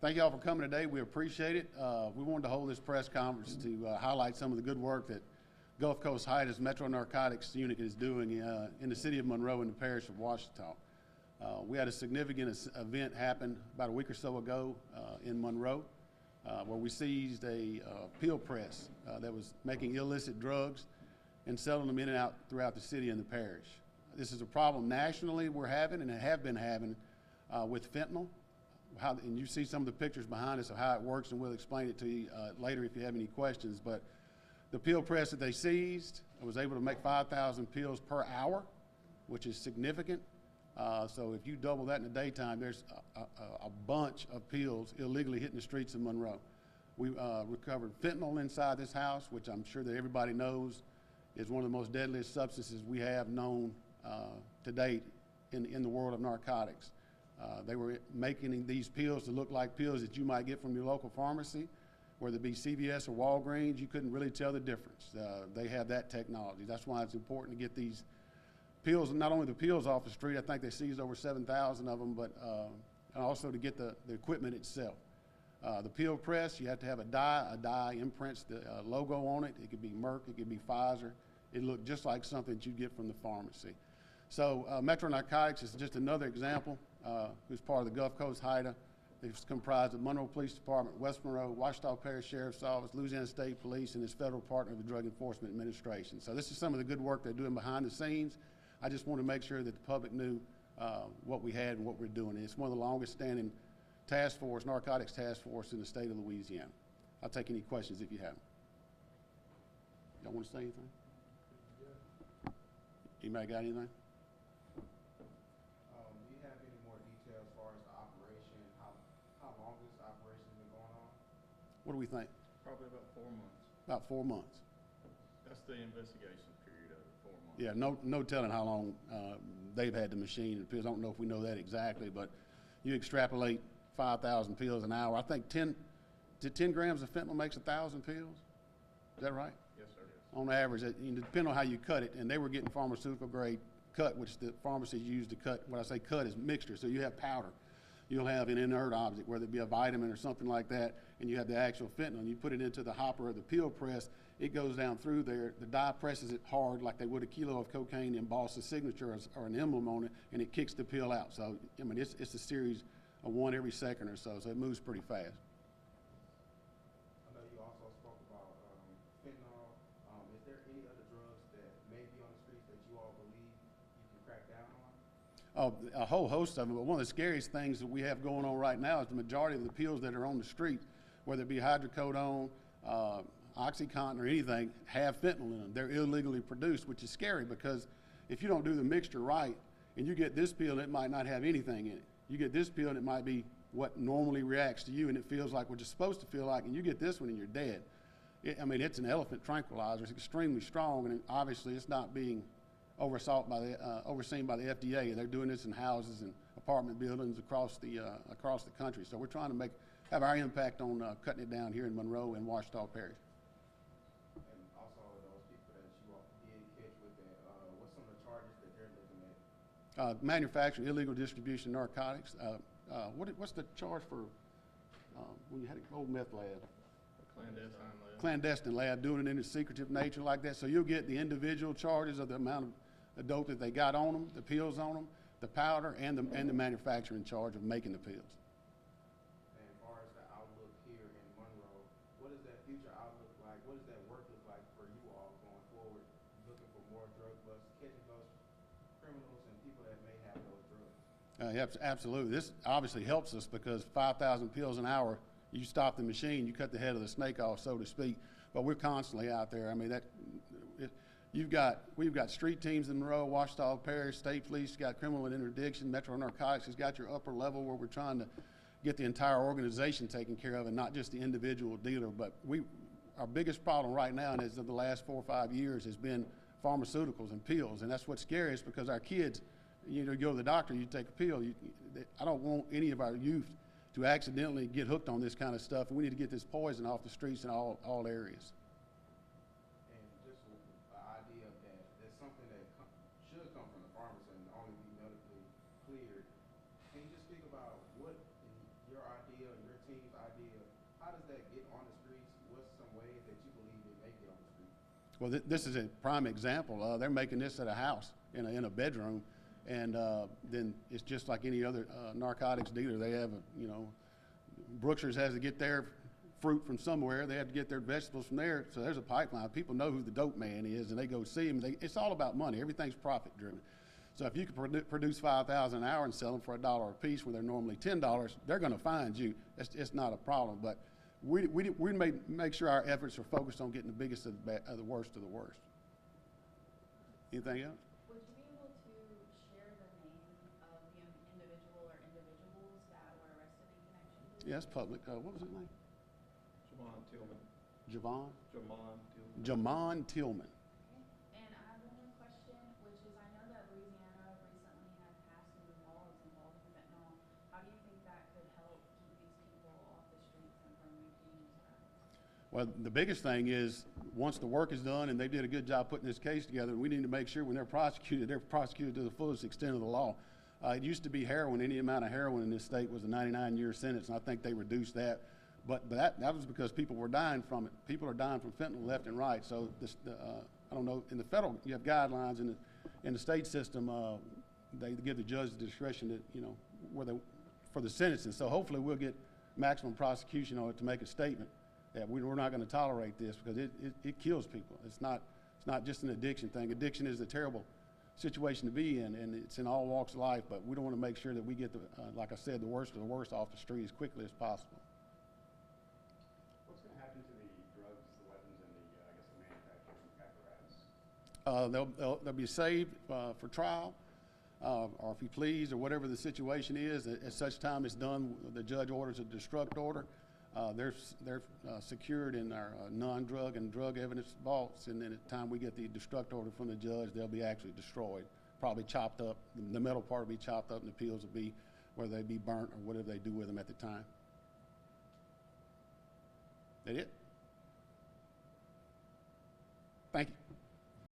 Thank you all for coming today. We appreciate it. We wanted to hold this press conference to highlight some of the good work that Gulf Coast Hyda's Metro Narcotics Unit is doing in the city of Monroe and the parish of Washita. We had a significant event happen about a week or so ago in Monroe where we seized a pill press that was making illicit drugs and selling them in and out throughout the city and the parish. This is a problem nationally we're having and have been having with fentanyl. And you see some of the pictures behind us of how it works, and we'll explain it to you later if you have any questions. But the pill press that they seized was able to make 5,000 pills per hour, which is significant. So if you double that in the daytime, there's a bunch of pills illegally hitting the streets of Monroe. We recovered fentanyl inside this house, which I'm sure that everybody knows is one of the most deadliest substances we have known to date in the world of narcotics. They were making these pills to look like pills that you might get from your local pharmacy, whether it be CVS or Walgreens. You couldn't really tell the difference. They have that technology. That's why it's important to get these pills, not only the pills off the street. I think they seized over 7,000 of them, but and also to get the equipment itself. The pill press, you have to have a dye. A dye imprints the logo on it. It could be Merck, it could be Pfizer. It looked just like something that you get from the pharmacy. So Metro Narcotics is just another example who's part of the Gulf Coast Hyda. It's comprised of Monroe Police Department, West Monroe, Washita Parish Sheriff's Office, Louisiana State Police, and its federal partner, the Drug Enforcement Administration. So this is some of the good work they're doing behind the scenes. I just want to make sure that the public knew what we had and what we're doing. It's one of the longest standing narcotics task force in the state of Louisiana. I'll take any questions if you have them. Y'all want to say anything? Anybody got anything? Do you have any more details as far as the operation, how long this operation has been going on? What do we think? Probably about 4 months. About 4 months. That's the investigation period of it, 4 months. Yeah, no telling how long they've had the machine and pills. I don't know if we know that exactly, but you extrapolate 5,000 pills an hour. I think 10 grams of fentanyl makes 1,000 pills. Is that right? Yes, sir. Yes. On average, depending on how you cut it, and they were getting pharmaceutical grade cut, which the pharmacies use to cut. When I say cut, is mixture. So you have powder. You'll have an inert object, whether it be a vitamin or something like that, and you have the actual fentanyl. And you put it into the hopper of the pill press. It goes down through there. The dye presses it hard like they would a kilo of cocaine, emboss a signature or an emblem on it, and it kicks the pill out. So I mean, it's a series of one every second or so. So it moves pretty fast. I know you also spoke about fentanyl. Is there any other drugs that may be on the streets that you all believe you can crack down on? A whole host of them, but one of the scariest things that we have going on right now is the majority of the pills that are on the street, whether it be hydrocodone, OxyContin, or anything, have fentanyl in them. They're illegally produced, which is scary because if you don't do the mixture right and you get this pill, it might not have anything in it. You get this pill and it might be what normally reacts to you and it feels like what it's supposed to feel like, and you get this one and you're dead. I mean, it's an elephant tranquilizer. It's extremely strong, and obviously it's not being overseen by the FDA. They're doing this in houses and apartment buildings across the country. So we're trying to have our impact on cutting it down here in Monroe and Washita Parish. And also those people that you all did catch with that, what's some of the charges that they're looking at? Manufacturing, illegal distribution, narcotics. What's the charge for when you had an old meth lab? Clandestine lab. Clandestine lab, doing it in a secretive nature like that. So you'll get the individual charges of the amount of dope that they got on them, the pills on them, the powder, and the manufacturing charge of making the pills. And as far as the outlook here in Monroe, what is that future outlook like? What does that work look like for you all going forward, looking for more drug busts, catching those criminals and people that may have those drugs? Absolutely. This obviously helps us because 5,000 pills an hour, you stop the machine, you cut the head of the snake off, so to speak. But we're constantly out there. I mean, we've got street teams in Monroe, Washita Parish, State Police, got criminal and interdiction, Metro Narcotics has got your upper level where we're trying to get the entire organization taken care of and not just the individual dealer. But our biggest problem right now, and as of the last 4 or 5 years, has been pharmaceuticals and pills. And that's what's scariest because our kids, you go to the doctor, you take a pill. I don't want any of our youth to accidentally get hooked on this kind of stuff. We need to get this poison off the streets in all areas. And just the idea of that's something that should come from the pharmacy and only be medically cleared. Can you just speak about what, in your idea or your team's idea, how does that get on the streets? What's some ways that you believe it may get on the streets? Well, this is a prime example. They're making this at a house in a bedroom, and then it's just like any other narcotics dealer. They have Brookshire's has to get their fruit from somewhere. They have to get their vegetables from there. So there's a pipeline. People know who the dope man is, and they go see him. It's all about money. Everything's profit driven. So if you can produce 5,000 an hour and sell them for $1 a piece, where they're normally $10, they're going to find you. It's not a problem. But we make sure our efforts are focused on getting the biggest of the worst of the worst. Anything else? Would you be able to share the name of the individual or individuals that were arrested in connection to this? Yes, public. What was his name? Jamon Tillman. Javon? Jamon Tillman. Jamon Tillman. Okay. And I have one more question, which is I know that Louisiana recently had passed some laws involving fentanyl. How do you think that could help keep these people off the streets and from repeating this crime? Well, the biggest thing is once the work is done and they did a good job putting this case together, we need to make sure when they're prosecuted to the fullest extent of the law. It used to be heroin. Any amount of heroin in this state was a 99-year sentence, and I think they reduced that. But that was because people were dying from it. People are dying from fentanyl left and right. So I don't know. In the federal, you have guidelines. In the state system, they give the judge the discretion to for the sentencing. So hopefully we'll get maximum prosecution on it to make a statement that we're not going to tolerate this, because it kills people. It's not just an addiction thing. Addiction is a terrible situation to be in, and it's in all walks of life. But we don't want to make sure that we get like I said, the worst of the worst off the street as quickly as possible. What's going to happen to the drugs, the weapons, and the manufacturing apparatus? They'll be saved for trial, or if he pleads, or whatever the situation is. At such time it's done, the judge orders a destruct order. They're secured in our non-drug and drug evidence vaults, and then at the time we get the destruct order from the judge, they'll be actually destroyed, probably chopped up. The metal part will be chopped up, and the pills will be whether they be burnt or whatever they do with them at the time. That it? Thank you.